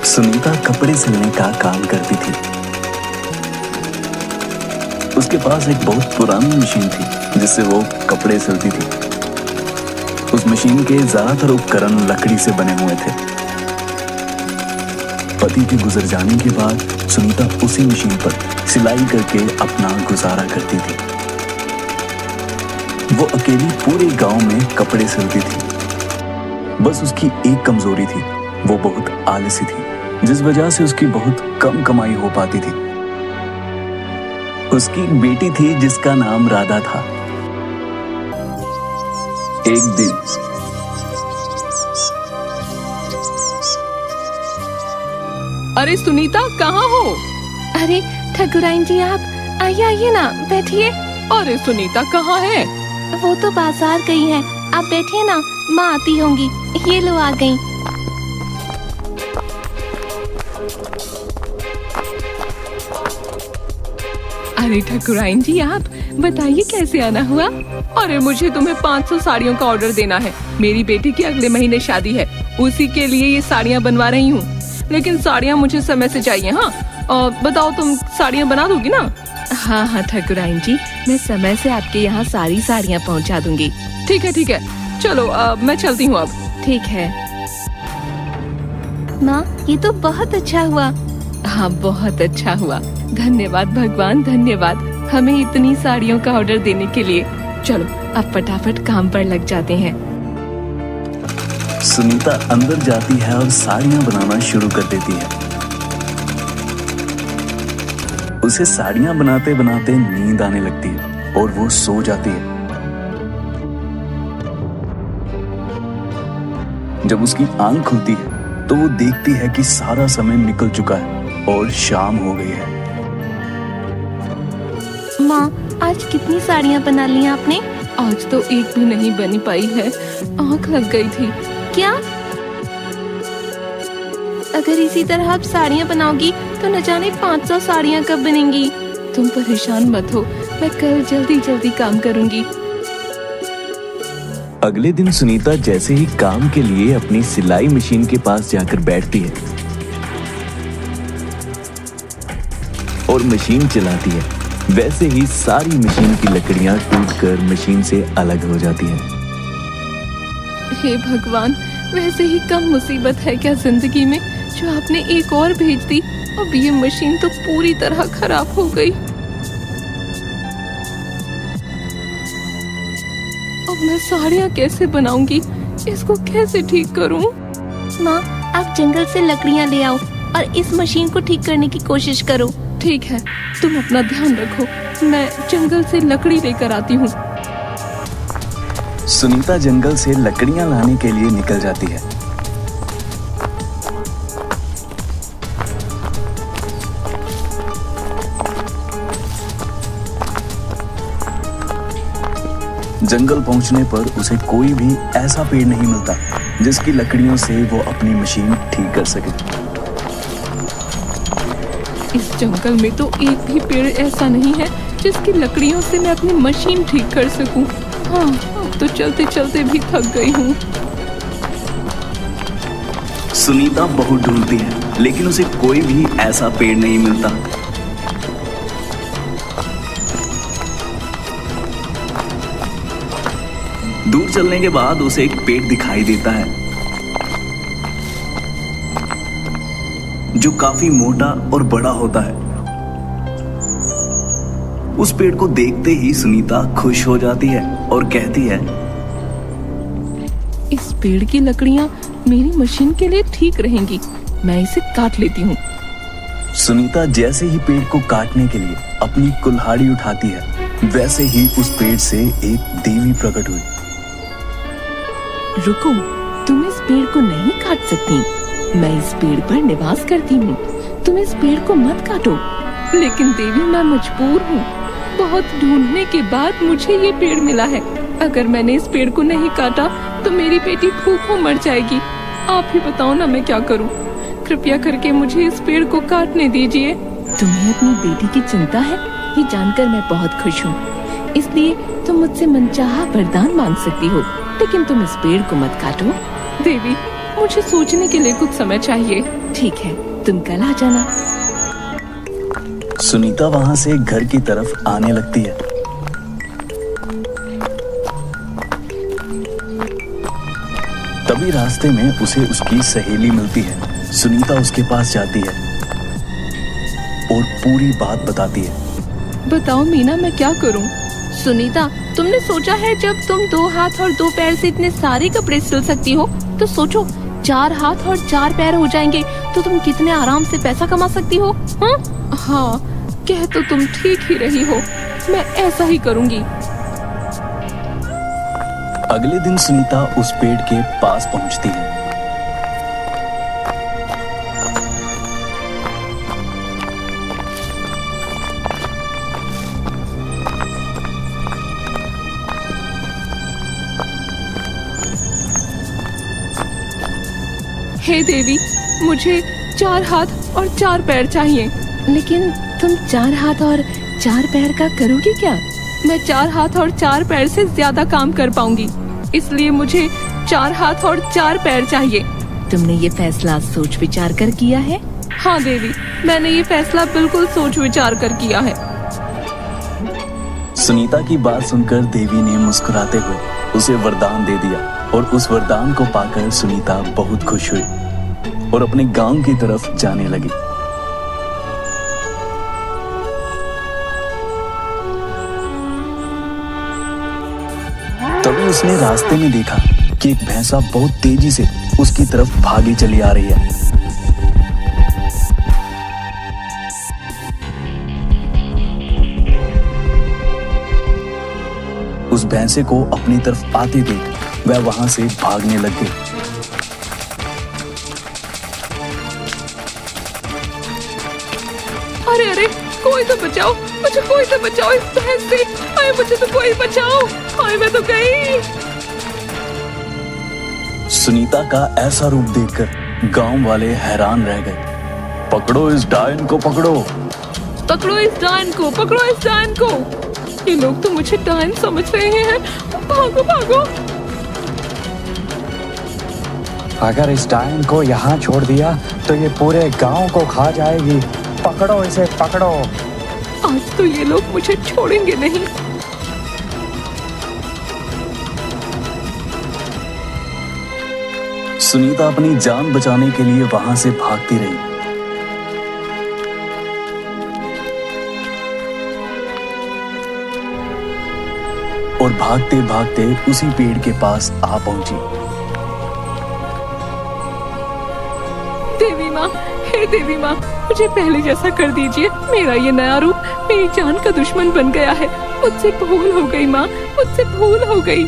सुनीता कपड़े सिलने का काम करती थी। उसके पास एक बहुत पुरानी मशीन थी जिससे वो कपड़े सिलती थी। उस मशीन के ज्यादातर उपकरण लकड़ी से बने हुए थे। पति के गुजर जाने के बाद सुनीता उसी मशीन पर सिलाई करके अपना गुजारा करती थी। वो अकेली पूरे गांव में कपड़े सिलती थी। बस उसकी एक कमजोरी थी, वो बहुत आलसी थी, जिस वजह से उसकी बहुत कम कमाई हो पाती थी। उसकी एक बेटी थी जिसका नाम राधा था। एक दिन अरे सुनीता, कहाँ हो? अरे ठाकुराइन जी, आप आइए आइए ना, बैठिए। अरे सुनीता कहाँ है? वो तो बाजार गई है, आप बैठिए ना, माँ आती होंगी। ये लो आ गई। अरे ठाकुराइन जी, आप बताइए कैसे आना हुआ? अरे मुझे तुम्हें 500 साड़ियों का ऑर्डर देना है। मेरी बेटी की अगले महीने शादी है, उसी के लिए ये साड़ियाँ बनवा रही हूँ। लेकिन साड़ियाँ मुझे समय से चाहिए। हाँ, बताओ तुम साड़ियाँ बना दोगी ना? हाँ हाँ ठाकुराइन जी, मैं समय से आपके यहाँ सारी साड़ियाँ पहुँचा दूंगी। ठीक है, चलो मैं चलती हूँ अब। ठीक है माँ, ये तो बहुत अच्छा हुआ। हाँ, बहुत अच्छा हुआ। धन्यवाद भगवान, धन्यवाद हमें इतनी साड़ियों का ऑर्डर देने के लिए। चलो अब फटाफट काम पर लग जाते हैं। सुनीता अंदर जाती है और साड़ियां बनाना शुरू कर देती है। उसे साड़ियां बनाते बनाते नींद आने लगती है और वो सो जाती है। जब उसकी आंख खुलती है तो वो देखती है कि सारा समय निकल चुका है और शाम हो गई है। माँ, आज कितनी साड़ियाँ बना ली आपने? आज तो एक भी नहीं बनी पाई है, आंख लग गई थी। क्या? अगर इसी तरह आप साड़ियाँ बनाओगी तो न जाने 500 साड़ियाँ कब बनेंगी। तुम परेशान मत हो, मैं कल जल्दी काम करूँगी। अगले दिन सुनीता जैसे ही काम के लिए अपनी सिलाई मशीन के पास जाकर बैठती है और मशीन चलाती है, वैसे ही सारी मशीन की लकड़ियां टूटकर मशीन से अलग हो जाती हैं। हे भगवान, वैसे ही कम मुसीबत है क्या जिंदगी में जो आपने एक और भेज दी। अब ये मशीन तो पूरी तरह खराब हो गई। अब मैं साड़ियाँ कैसे बनाऊंगी, इसको कैसे ठीक करूं? माँ, आप जंगल से लकड़ियाँ ले आओ और इस मशीन को ठीक करने की कोशिश करो। ठीक है, तुम अपना ध्यान रखो, मैं जंगल से लकड़ी लेकर आती हूँ। सुनीता जंगल से लकड़ियां लाने के लिए निकल जाती है। जंगल पहुंचने पर उसे कोई भी ऐसा पेड़ नहीं मिलता जिसकी लकड़ियों से वो अपनी मशीन ठीक कर सके। इस जंगल में तो एक भी पेड़ ऐसा नहीं है जिसकी लकड़ियों से मैं अपनी मशीन ठीक कर सकूं। हाँ, अब तो चलते चलते भी थक गई हूँ। सुनीता बहुत ढूंढती है लेकिन उसे कोई भी ऐसा पेड़ नहीं मिलता। दूर चलने के बाद उसे एक पेड़ दिखाई देता है जो काफी मोटा और बड़ा होता है। उस पेड़ को देखते ही सुनीता खुश हो जाती है और कहती है, इस पेड़ की लकड़ियाँ मेरी मशीन के लिए ठीक रहेंगी, मैं इसे काट लेती हूँ। सुनीता जैसे ही पेड़ को काटने के लिए अपनी कुल्हाड़ी उठाती है, वैसे ही उस पेड़ से एक देवी प्रकट हुई। रुको, तुम इस पेड़ को नहीं काट सकती, मैं इस पेड़ पर निवास करती हूँ, तुम इस पेड़ को मत काटो। लेकिन देवी, मैं मजबूर हूँ, बहुत ढूंढने के बाद मुझे ये पेड़ मिला है। अगर मैंने इस पेड़ को नहीं काटा तो मेरी बेटी भूखों मर जाएगी। आप ही बताओ ना, मैं क्या करूँ? कृपया करके मुझे इस पेड़ को काटने दीजिए। तुम्हें अपनी बेटी की चिंता है, ये जानकर मैं बहुत खुश हूँ। इसलिए तुम मुझसे मनचाहा वरदान मांग सकती हो, लेकिन तुम इस पेड़ को मत काटो। देवी, मुझे सोचने के लिए कुछ समय चाहिए। ठीक है, तुम कल आ जाना। सुनीता वहां से घर की तरफ आने लगती है। तभी रास्ते में उसे उसकी सहेली मिलती है। सुनीता उसके पास जाती है और पूरी बात बताती है। बताओ मीना, मैं क्या करूं? सुनीता, तुमने सोचा है जब तुम 2 हाथ और 2 पैर से इतने सारे कपड़े सिल सकती हो, तो सोचो 4 हाथ और 4 पैर हो जाएंगे तो तुम कितने आराम से पैसा कमा सकती हो। हाँ, कह तो तुम ठीक ही रही हो, मैं ऐसा ही करूंगी। अगले दिन सुनीता उस पेड़ के पास पहुंचती है। हे देवी, मुझे 4 हाथ और 4 पैर चाहिए। लेकिन तुम 4 हाथ और 4 पैर का करोगी क्या? मैं 4 हाथ और 4 पैर से ज्यादा काम कर पाऊंगी, इसलिए मुझे 4 हाथ और 4 पैर चाहिए। तुमने ये फैसला सोच विचार कर किया है? हाँ देवी, मैंने ये फैसला बिल्कुल सोच विचार कर किया है। सुनीता की बात सुनकर देवी ने मुस्कुराते हुए उसे वरदान दे दिया और उस वरदान को पाकर सुनीता बहुत खुश हुई और अपने गांव की तरफ जाने लगी। तभी उसने रास्ते में देखा कि एक भैंसा बहुत तेजी से उसकी तरफ भागी चली आ रही है। उस भैंसे को अपनी तरफ आते देख वह वहां से भागने लग गई। अरे अरे, कोई तो बचाओ मुझे, कोई तो बचाओ इस भैंस से। हाय, मुझे तो कोई बचाओ। हाय, मैं तो गई। सुनीता का ऐसा रूप देखकर गांव वाले हैरान रह गए। पकड़ो इस डायन को, पकड़ो। पकड़ो इस डायन को, पकड़ो इस डायन को। ये लोग तो मुझे डायन समझ रहे हैं। भागो भागो। अगर इस डायन को यहाँ छोड़ दिया तो ये पूरे गांव को खा जाएगी। पकड़ो इसे, पकड़ो। आज तो ये लोग मुझे छोड़ेंगे नहीं। सुनीता अपनी जान बचाने के लिए वहां से भागती रही। और भागते भागते उसी पेड़ के पास आ पहुंची। देवी माँ, हे देवी माँ, मुझे पहले जैसा कर दीजिए। मेरा ये नया रूप मेरी जान का दुश्मन बन गया है। मुझसे भूल हो गई माँ, मुझसे भूल हो गई।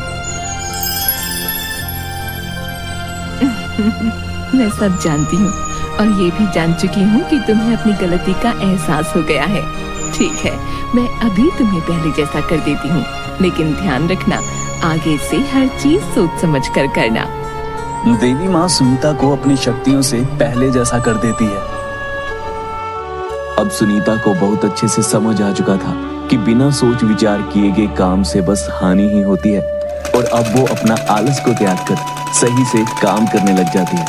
मैं सब जानती हूँ और ये भी जान चुकी हूँ कि तुम्हें अपनी गलती का एहसास हो गया है। ठीक है, मैं अभी तुम्हें पहले जैसा कर देती हूँ, लेकिन ध्यान रखना आगे से हर चीज सोच समझ कर करना। देवी माँ सुनीता को अपनी शक्तियों से पहले जैसा कर देती है। अब सुनीता को बहुत अच्छे से समझ आ चुका था कि बिना सोच विचार किए गए काम से बस हानि ही होती है और अब वो अपना आलस को त्याग कर सही से काम करने लग जाती है।